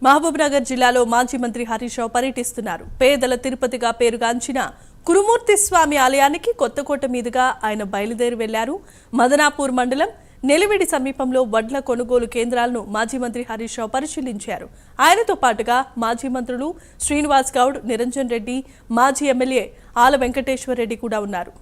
మహబూబ్నగర్ జిల్లాలో మాజీ మంత్రి హరీష్ రావు పర్యటిస్తున్నారు. పేదల తిరుపతిగా పేరుగాంచిన కురుమూర్తి స్వామి ఆలయానికి కొత్తకోట మీదుగా ఆయన బయలుదేరి వెళ్లారు. మదనాపూర్ మండలం నెలివిడి సమీపంలో వడ్ల కొనుగోలు కేంద్రాలను మాజీ మంత్రి హరీష్ రావు పరిశీలించారు. ఆయనతో పాటుగా మాజీ మంత్రులు శ్రీనివాస్ గౌడ్, నిరంజన్ రెడ్డి, మాజీ ఎమ్మెల్యే ఆల వెంకటేశ్వర రెడ్డి కూడా ఉన్నారు.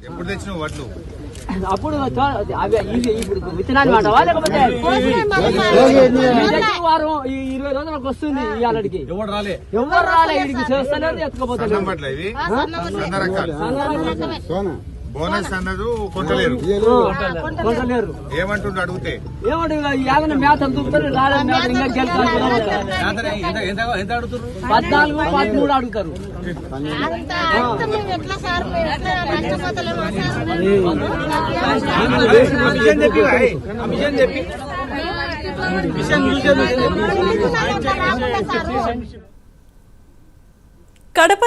ఎప్పుడు తెచ్చిన వడ్లు అప్పుడు ఇప్పుడు విత్తనాలు వాడవా లేకపోతే వారం 20 రోజులకు వస్తుంది. ఇవాళకి ఎవరు రాలే ఇడికి చేస్తానే ఎత్తుకోపోతాను. బోనస్ అన్నది కొంటలేరు ఏమంటుండ్రు అడిగితే ఏమన్నా మేత దూపుతారు రాలేదు. 14, 13 అడుగుతారు. కడప